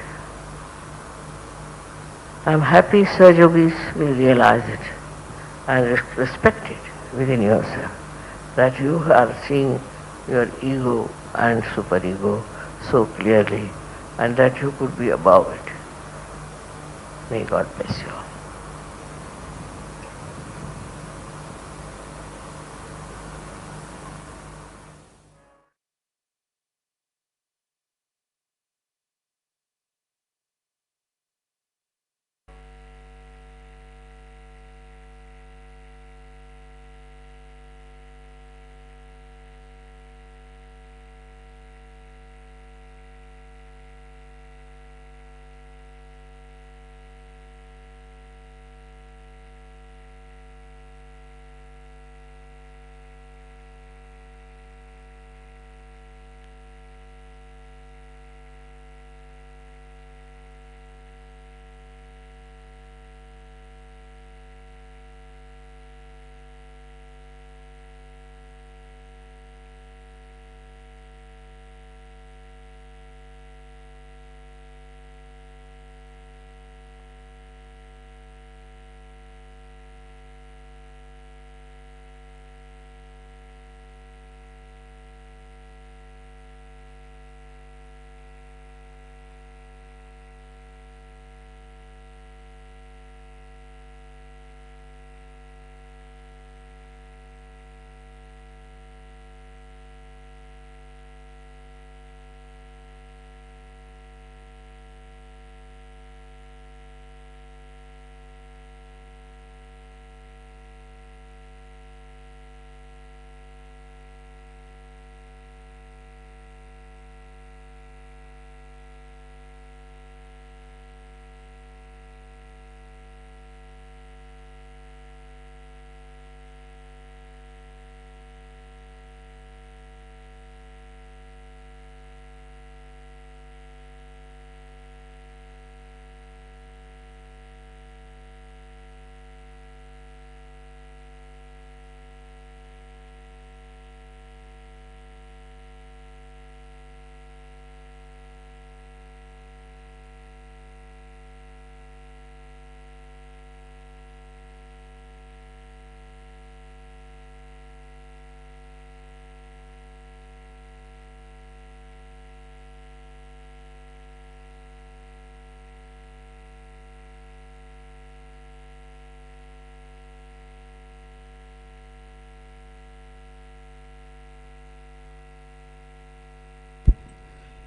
I am happy Sahaja Yogis will realize it and respect it within yourself, that you are seeing your ego and superego so clearly and that you could be above it. May God bless you all.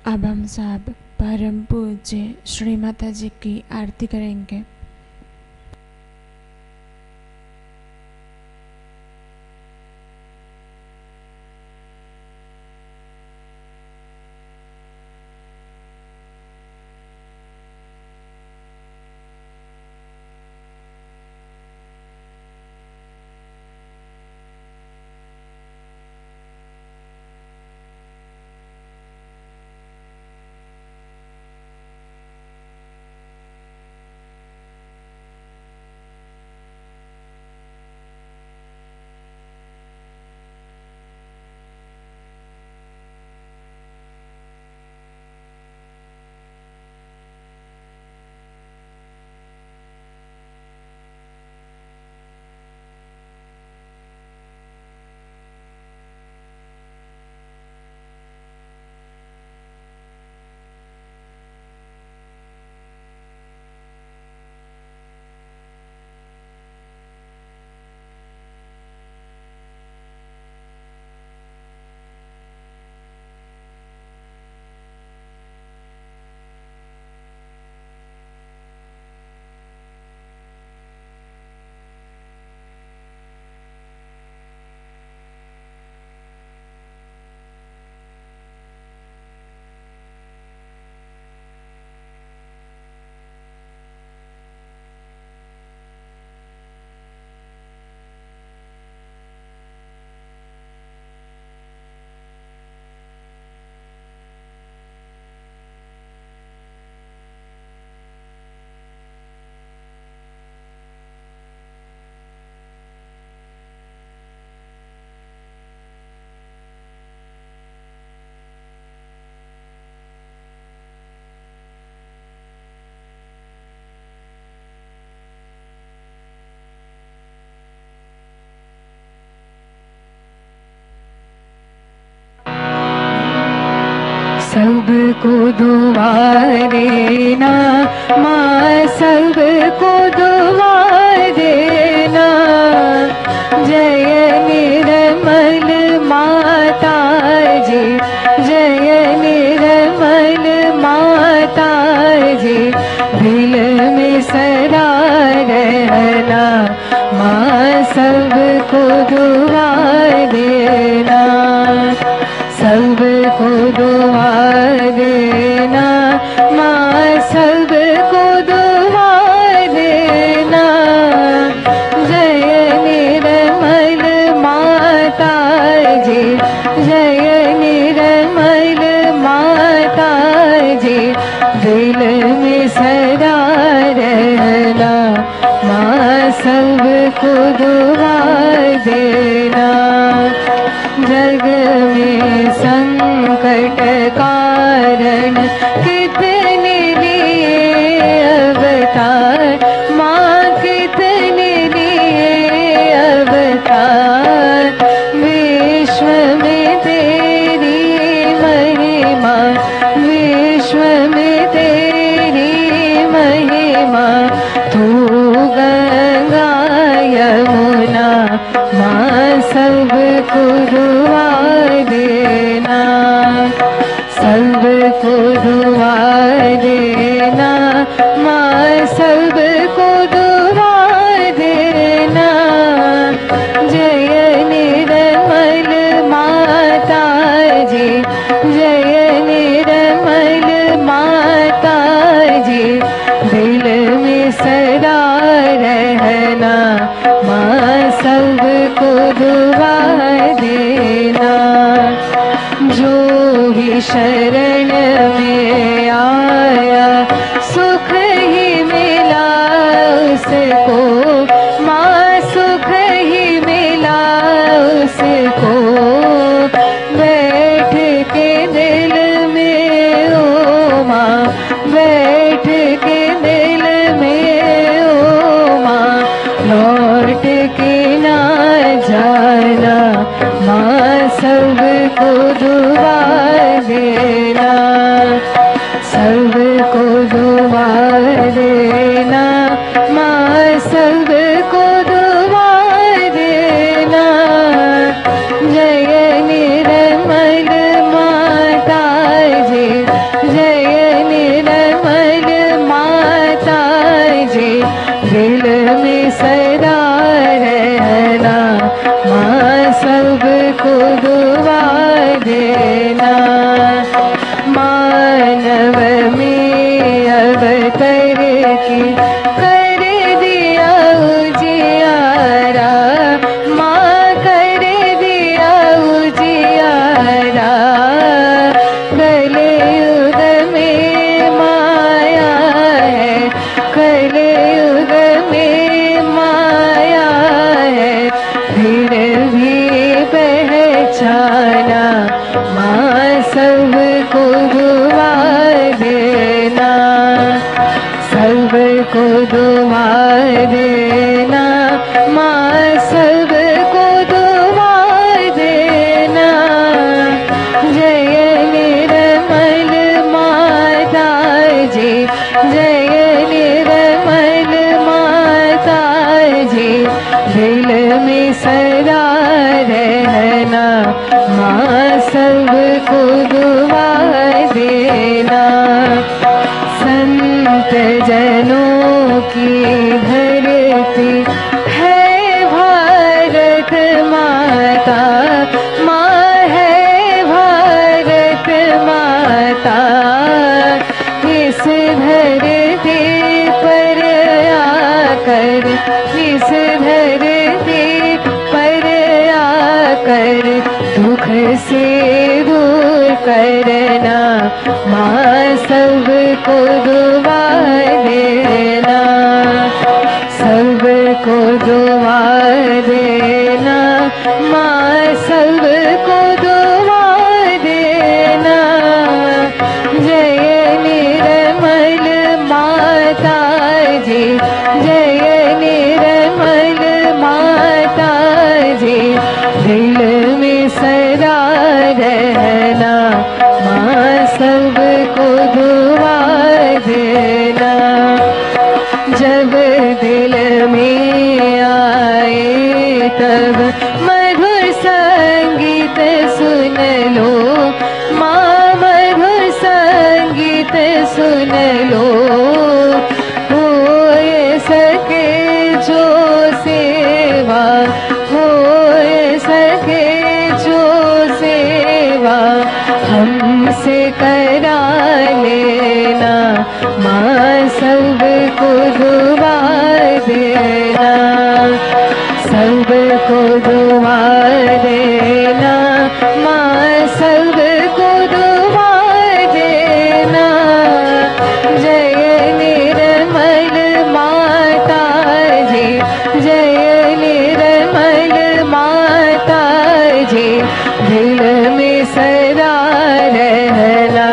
अब हम सब परम पूज्य श्री माता जी की आरती करेंगे। सबको दुआ देना माँ, सबको दुआ देना। जय निर्मल माता जी, जय निर्मल माता जी, दिल में सदा रहना माँ, सबको दुआ देना, सबको दुआ देना माँ, सबको दुआ देना। जय निर्मल माता जी, जय निर्मल माता जी, दिल में सदा रहना माँ, सबको दुआ देना। जग में संकट कारण कितने लिए अवतार माँ, कितने लिए अवतार। विश्व में तेरी महिमा, विश्व में तेरी महिमा। तू गंगा यमुना माँ, सबको दुआ देना, सबको दुआ देना माँ, सबको दुआ देना। जय निर्मल माता जी, जय निर्मल माता जी, दिल में सदा रहना माँ, सबको दुआ देना। जो भी शरण में आया सुख ही मिला उसको माँ, सुख ही मिला उसको। बैठ के दिल में ओ माँ, बैठ के दिल में ओ माँ, लौट के ना जाना माँ, सबको दुआ देना, सबको दुआ देना माँ, सबको दुआ देना। जय निर्मल माता जी, सबको दुआ देना। मानव में अवतर की कर दिया उजियारा, माँ कर दिया उजियारा। कलयुग में माया है, कलयुग में माया है, फिर भी पहचाना। माँ सबको दुआ देना, सबको दुआ देना। माँ सबको दुआ देना। जय निर्मल माता जी, जय निर्मल माता जी, दिल में सदा रहना। माँ सबको दुआ देना। संत जनों की धरती है भारत माता, माँ है भारत माता। इस धरती पर आकर, इस धरती पर आकर दुख से दूर करना। माँ सबको दुआ देना, सबको दुआ देना। माँ सबको दुआ देना। जय निर्मल माता जी, जय निर्मल माता जी, दिल में सदा रहना। माँ सबको दुआ देना। जब दिल में आए तब मधुर संगीत सुन लो, माँ मधुर संगीत सुन लो। हो सके जो सेवा, हो सके जो सेवा, हमसे करा लेना। माँ सबको दुआ देना, सबको दुआ देना। माँ सबको दुआ देना। जय निर्मल माता जी, जय निर्मल माता जी, दिल में सदा रहना।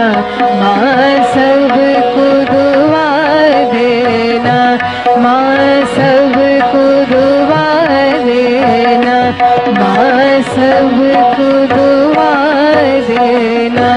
माँ सबको दुआ देना, माँ सबको दुआ देना। माँ सबको दुआ देना।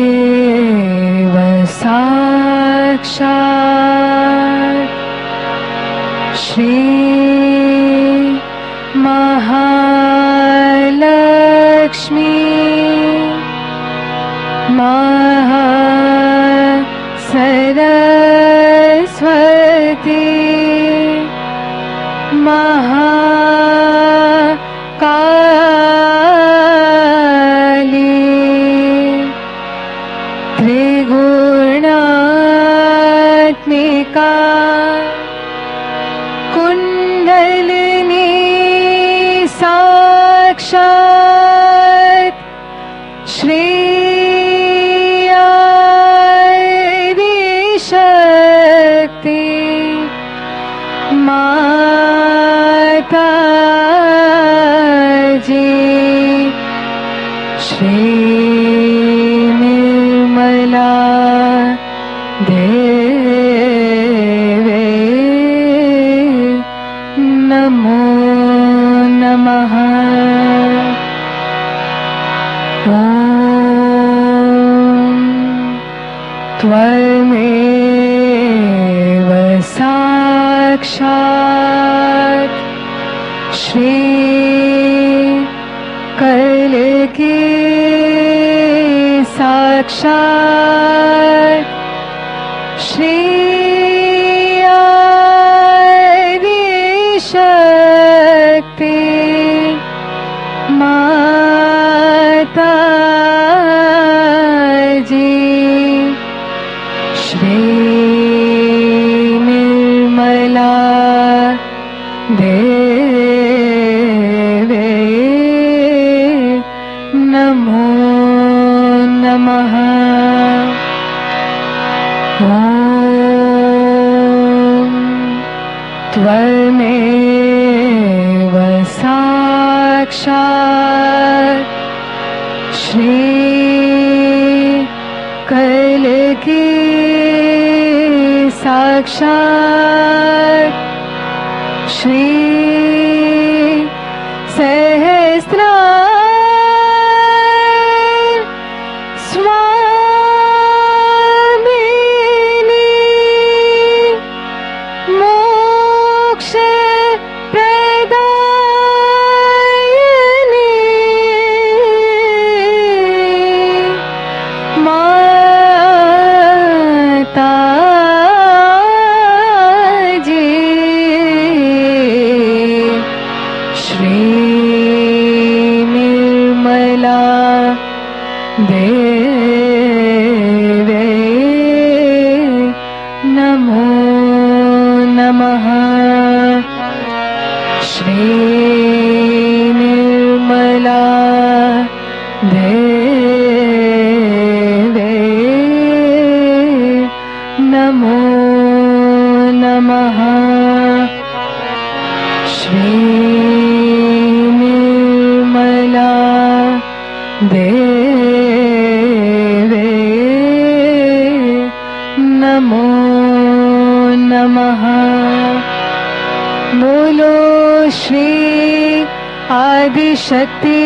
त्वमेव साक्षात् श्री महालक्ष्मी महासरस्वती महाकाली त्रिगुणात्मिका कुंडलिनी साक्षात् श्री आदि शक्ति माता जी। श्री निर्मला देवे नमो नमः। ओम त्वमेव साक्षात् श्री कल्कि साक्षात् श्री शक्ति माता जी श्री निर्मला देवे नमो नमः। त्वमेव साक्षात् श्री कल्कि साक्षात् श्री सहस्रार स्वामिनी मोक्ष प्रदायिनी माता जी श्री निर्मला देवे नमो नमः। श्री निर्मला देवे नमो नमः। श्री निर्मला देवे नमो नमः। बोलो श्री आदिशक्ति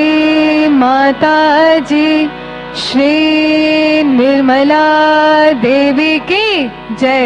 माता जी श्री निर्मला देवी की जय।